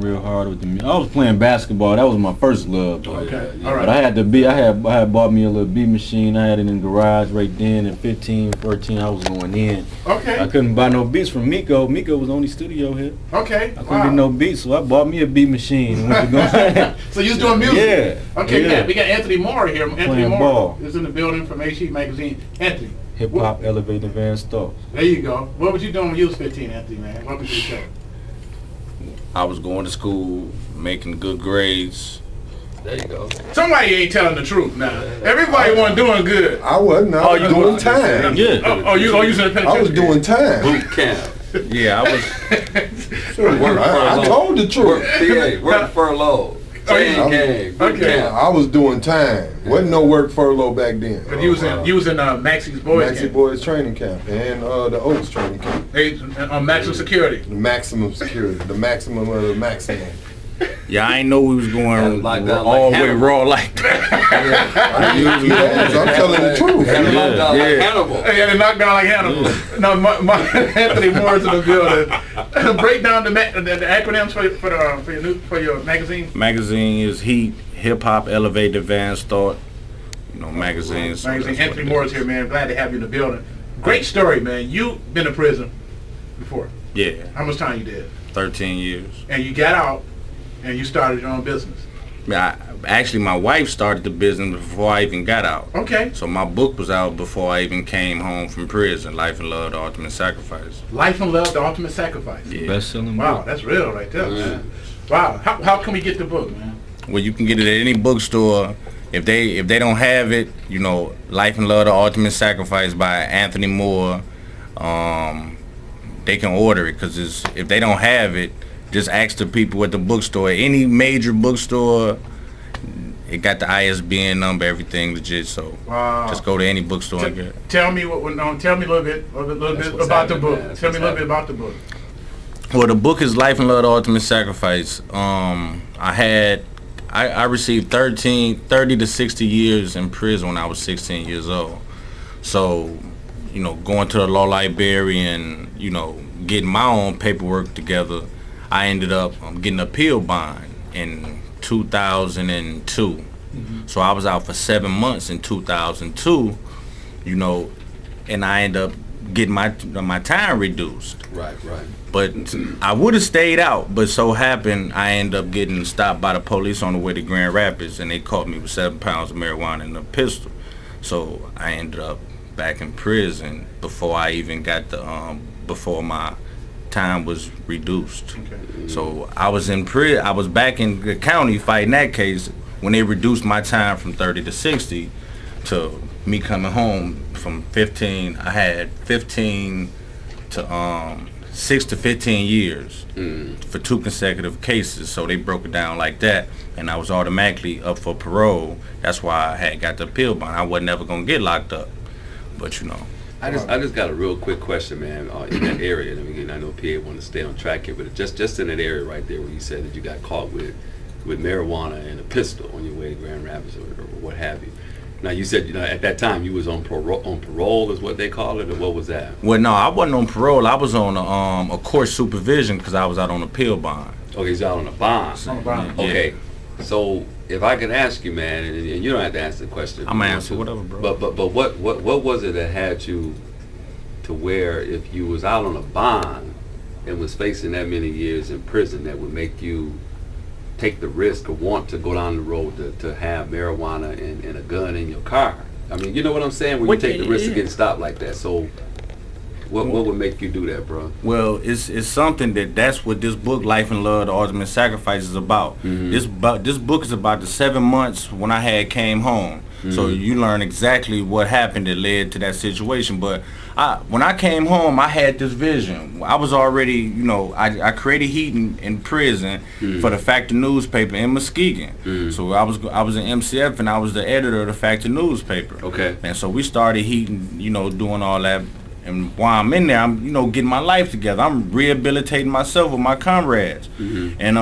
going real hard with the music. I was playing basketball. That was my first love. Okay, yeah. all right. But I had bought me a little beat machine. I had it in the garage right then. At 15, 14, I was going in. Okay. I couldn't buy no beats from Miko. Miko was the only studio here. Okay. I couldn't get no beats, so I bought me a beat machine. And went to go So you was doing music? Yeah. Okay, yeah. we got Anthony Moore here. Anthony Playing Moore ball. is in the building from HHEAT magazine. Anthony. Hip hop elevated advanced thoughts. There you go. What was you doing when you was 15, Anthony, man? Welcome to the show. I was going to school, making good grades. There you go. Somebody ain't telling the truth now. Everybody wasn't doing good. I wasn't. I was doing time. Yeah. Oh, you was in the penitentiary? I was doing time. Boot camp. Yeah, I was. I told the truth. Work furlough. Chain gang. Boot Okay. camp. I was doing time. Wasn't no work furlough back then. But you was in Maxie's Boys Maxi camp. Boys training camp and the Oaks training camp. Hey, on maximum security. The maximum security, the maximum of the maximum. Yeah, I ain't know we was going Locked down all like the way Hannibal. raw like that. I'm telling the truth. Had him locked down like Yeah. Hannibal. Hey, they knocked down like Hannibal. No, Anthony Moore's in the building. Break down the acronyms for your magazine. Magazine is HHEAT, Hip Hop Elevated Advanced Thought. You know, magazines. So Magazine. that's what Anthony it Moore's is. here, man. Glad to have you in the building. Great story, man. You've been in prison before. Yeah, How much time you did? 13 years. And you got out and you started your own business. Actually, my wife started the business before I even got out. Okay. So my book was out before I even came home from prison, Life and Love, The Ultimate Sacrifice. Life and Love, The Ultimate Sacrifice. Yeah. Best-selling Wow, book. that's real right there, man. Wow. How can we get the book, man? Well, you can get it at any bookstore. If they don't have it, you know, Life and Love, The Ultimate Sacrifice by Anthony Moore, they can order it, because if they don't have it, just ask the people at the bookstore. Any major bookstore, it got the ISBN number, everything legit. So Wow. just go to any bookstore and get it. Tell me tell me a little bit what's about the happening, book. man. That's Tell me a what's little bit about the book. Well, the book is Life and Love, The Ultimate Sacrifice. I received 30 to 60 years in prison when I was 16 years old. So, you know, going to the law librarian, you know, getting my own paperwork together, I ended up getting an appeal bond in 2002. So I was out for 7 months in 2002, you know, and I ended up getting my time reduced. Right. But I would have stayed out, but so happened I ended up getting stopped by the police on the way to Grand Rapids, and they caught me with 7 pounds of marijuana and a pistol. So I ended up back in prison before I even got before my time was reduced. Okay. So I was in prison. I was back in the county fighting that case when they reduced my time from 30 to 60 to me coming home from 15. I had 15 to 6 to 15 years for 2 consecutive cases. So they broke it down like that, and I was automatically up for parole. That's why I had got the appeal bond. I wasn't ever gonna get locked up, but you know. I just got a real quick question, man. In that area, and again, I know PA want to stay on track here, but just in that area right there where you said that you got caught with marijuana and a pistol on your way to Grand Rapids or what have you. Now you said, you know, at that time you was on parole is what they call it, or what was that? Well, no, I wasn't on parole. I was on a court supervision because I was out on appeal bond. Okay, he's out on a bond. On a bond. Yeah. Okay, so if I could ask you, man, and you don't have to answer the question. I'm gonna answer whatever, bro. But what was it that had you to where if you was out on a bond and was facing that many years in prison that would make you take the risk or want to go down the road to have marijuana and a gun in your car? I mean, you know what I'm saying? When you take the risk of getting stopped like that. So what would make you do that, bro? Well, it's something that's what this book, Life and Love, The Ultimate Sacrifice, is about. This book is about the 7 months when I had came home. So you learn exactly what happened that led to that situation. But when I came home, I had this vision. I was already, you know, I created HHEAT in prison for the Factor newspaper in Muskegon. So I was in MCF and I was the editor of the Factor newspaper. Okay. And so we started HHEAT, you know, doing all that. And while I'm in there, I'm, you know, getting my life together. I'm rehabilitating myself with my comrades. And